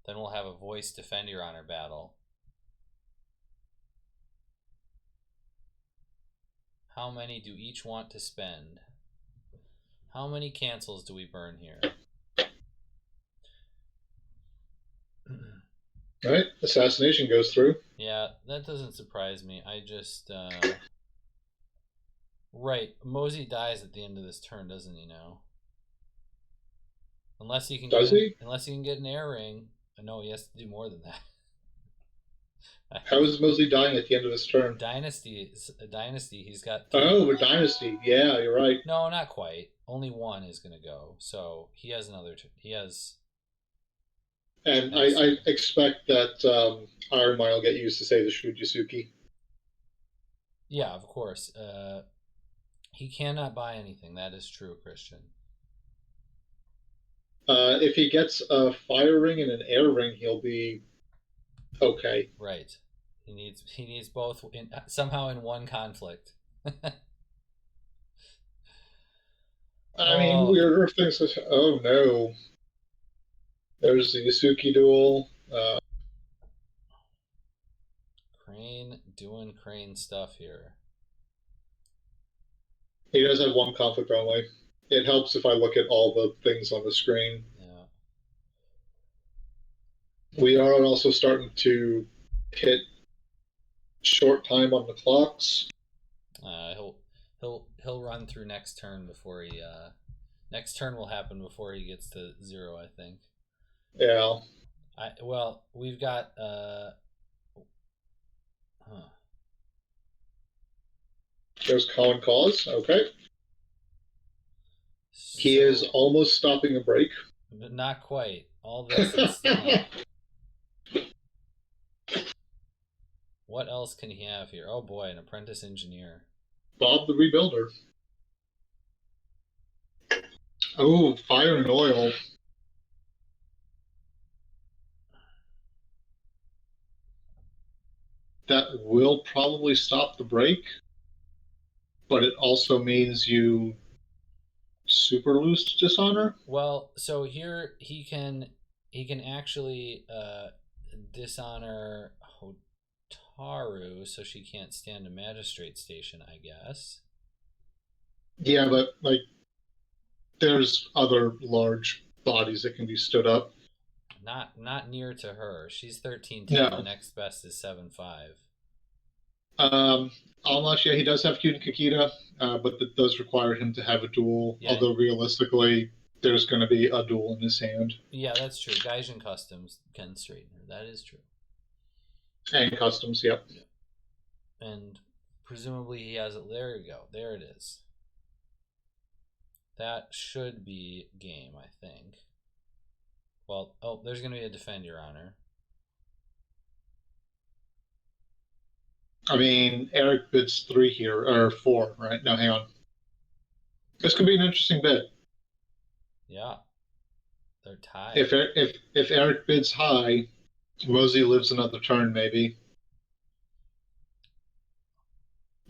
then we'll have a voice Defend Your Honor battle. How many do each want to spend? How many cancels do we burn here? All right, assassination goes through. Yeah, that doesn't surprise me. I just right, Mozi dies at the end of this turn, doesn't he now? Unless he can unless he can get an air ring. No, he has to do more than that. How is Mozi dying at the end of his turn? Dynasty, he's got with Dynasty. Yeah, you're right. No, not quite. Only one is going to go. So he has another he has. And I expect that Iron Mine will get used to say the Shujisuki. Yeah, of course. He cannot buy anything. That is true, Christian. If he gets a fire ring and an air ring, he'll be okay. Right. He needs both somehow in one conflict. I mean, weirder things. Oh no. There's the Yasuki duel. Crane doing Crane stuff here. He does have one conflict only. It helps if I look at all the things on the screen. Yeah. We are also starting to hit short time on the clocks. He'll run through next turn before he next turn will happen before he gets to 0. I think. Yeah. Well, we've got There's common cause. Okay. He is almost stopping a break. But not quite. All this and still not. What else can he have here? Oh boy, an apprentice engineer. Bob the Rebuilder. Oh, fire and oil. That will probably stop the break, but it also means you super lose dishonor. Well, so here he can actually dishonor Hotaru, so she can't stand a magistrate station, I guess. Yeah, but like, there's other large bodies that can be stood up. Not near to her. She's 13-10. No. The next best is 7-5. Almost, yeah, he does have Kyuden Kakita, but that does require him to have a duel. Yeah. Although realistically, there's going to be a duel in his hand. Yeah, that's true. Gaijin Customs can straighten her. That is true. And Customs, yep. And presumably he has it. There you go. There it is. That should be game, I think. Well, oh, there's going to be a Defend Your Honor. I mean, Erik bids 3 here, or 4, right? No, hang on. This could be an interesting bid. Yeah. They're tied. If Erik bids high, Mozi lives another turn, maybe.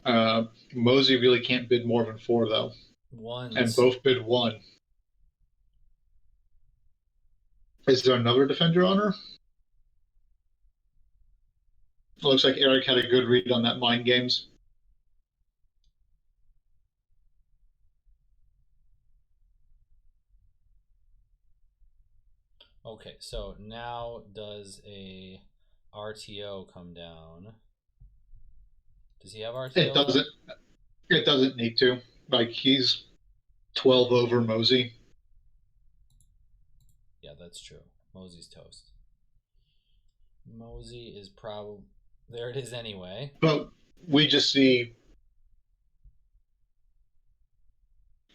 Mozi really can't bid more than 4, though. Once. And both bid 1. Is there another Defend Your Honor? It looks like Erik had a good read on that Mind Games. Okay, so now does a RTO come down? Does he have RTO? It doesn't need to. Like, he's 12 over Mozi. Yeah, that's true. Mozi's toast. Mozi is probably... There it is anyway. But we just see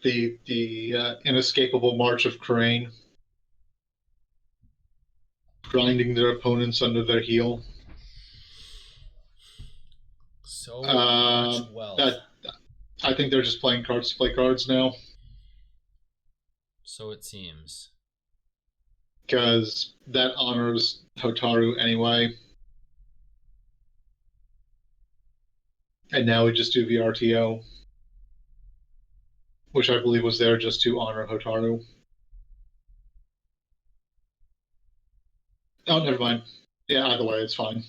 the inescapable march of Crane, grinding their opponents under their heel. So much wealth. I think they're just playing cards to play cards now. So it seems. Because that honors Hotaru anyway. And now we just do the RTO, which I believe was there just to honor Hotaru. Oh, never mind. Yeah, either way, it's fine.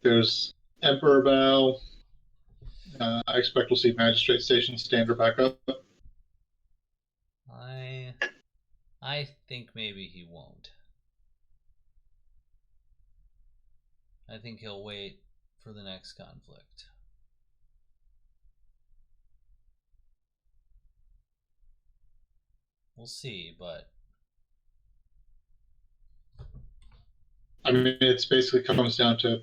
There's Emperor Bow. I expect we'll see Magistrate Station standard back up. I think maybe he won't. I think he'll wait for the next conflict. We'll see, but... I mean, it basically comes down to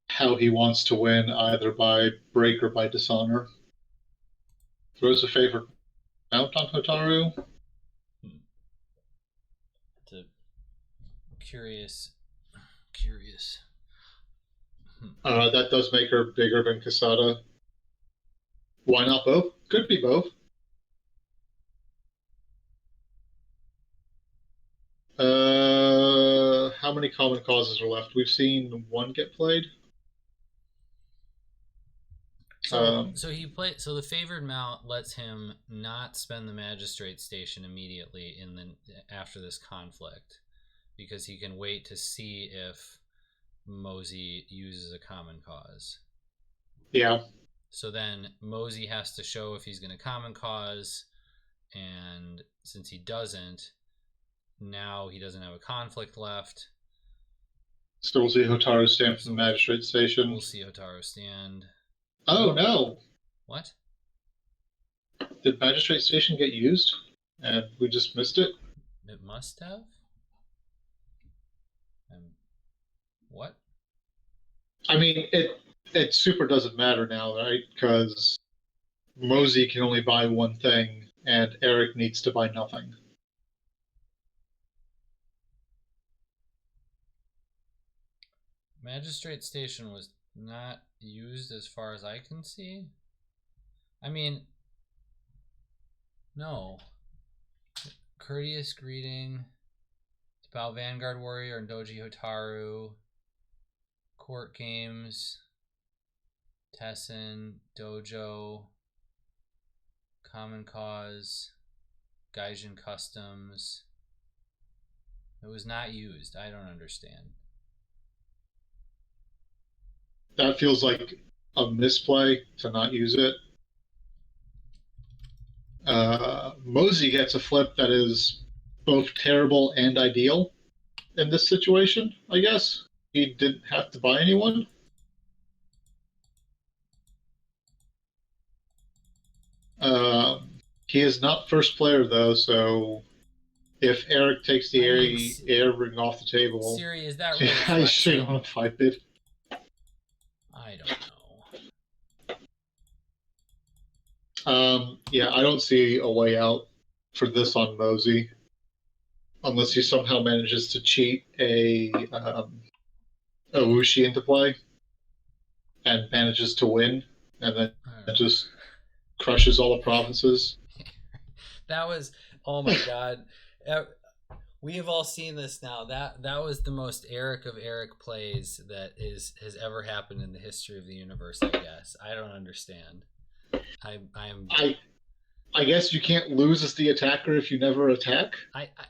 how he wants to win, either by break or by dishonor. Throws a favorite mount on Hotaru. It's a curious. That does make her bigger than Casada. Why not both? Could be both. How many common causes are left? We've seen 1 get played. So the favored mount lets him not spend the magistrate station immediately after this conflict, because he can wait to see if Mozi uses a common cause. Yeah. So then Mozi has to show if he's going to common cause, And since he doesn't, now he doesn't have a conflict left. So we'll see Hotaru stand from the magistrate station. We'll see Hotaru stand. Oh, no. What? Did magistrate station get used? And we just missed it? It must have? What? I mean, it super doesn't matter now, right? Because Mozi can only buy one thing, and Erik needs to buy nothing. Magistrate station was not used as far as I can see. I mean, no. Courteous greeting. It's about Vanguard Warrior and Doji Hotaru. Court games. Tessen. Dojo. Common Cause. Gaijin Customs. It was not used. I don't understand. That feels like a misplay to not use it. Mozi gets a flip that is both terrible and ideal in this situation, I guess. He didn't have to buy anyone. He is not first player, though, so if Erik takes the air ring off the table... Siri, is that really I should on a 5-bid. I don't know. Yeah, I don't see a way out for this on Mozi. Unless he somehow manages to cheat a Wuxi into play and manages to win, and then just crushes all the provinces. That was, oh my god. We have all seen this now. That was the most Erik of Erik plays that has ever happened in the history of the universe, I guess. I don't understand. I guess you can't lose as the attacker if you never attack.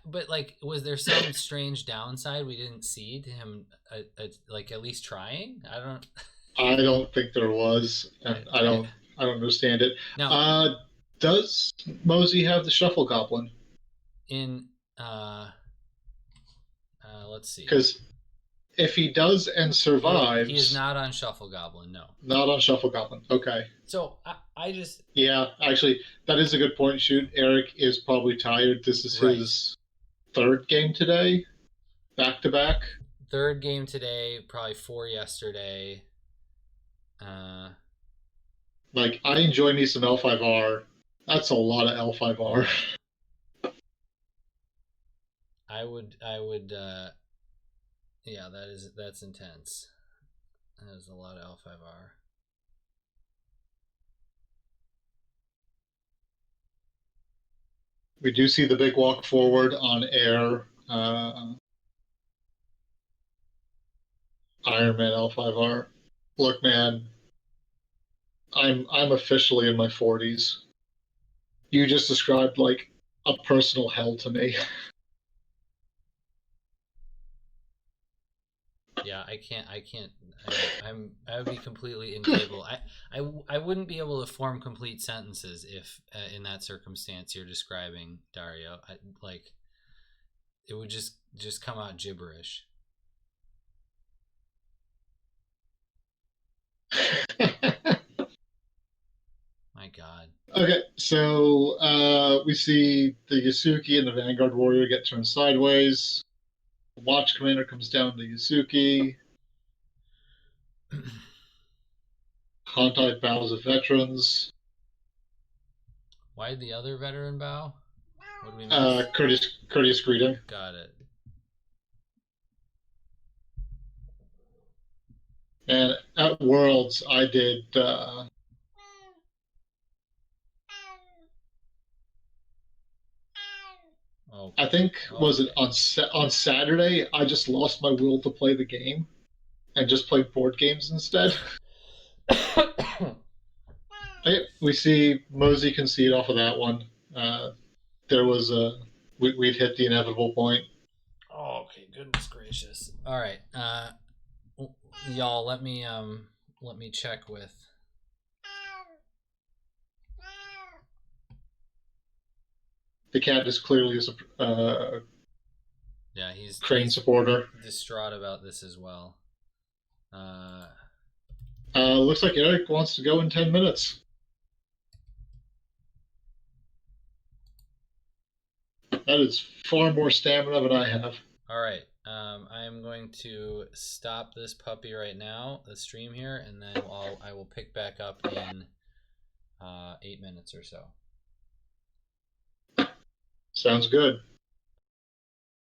But like, was there some strange downside we didn't see to him? Like at least trying. I don't think there was, and I don't understand it. Now, does Mozi have the Shuffle Goblin? Let's see. Because if he does and survives, he is not on Shuffle Goblin. No, not on Shuffle Goblin. Okay. So I just actually that is a good point. Shoot, Erik is probably tired. This is his third game today, back to back. Third game today, probably 4 yesterday. Like I enjoy me some L5R. That's a lot of L5R. I would yeah, that's intense. That is a lot of L5R. We do see the big walk forward on air. Iron Man L5R. Look, man, I'm officially in my 40s. You just described like a personal hell to me. Yeah, I can't. I would be completely incapable. I wouldn't be able to form complete sentences if in that circumstance you're describing, Dario. It would just come out gibberish. My God. Okay, so we see the Yasuki and the Vanguard Warrior get turned sideways. The Watch Commander comes down to Yasuki. Hontai bows of veterans. Why did the other veteran bow? What did we miss? Courteous greeting. Got it. And at Worlds, I did. I think was it on Saturday? I just lost my will to play the game, and just played board games instead. We see Mozi concede off of that one. There was we'd hit the inevitable point. Oh, okay, goodness gracious! All right, y'all, let me check with. The cat is clearly a Yeah, he's Crane supporter. distraught about this as well. Looks like Erik wants to go in 10 minutes. That is far more stamina than I have. All right. I am going to stop this puppy right now, the stream here, and then I will pick back up in 8 minutes or so. Sounds good.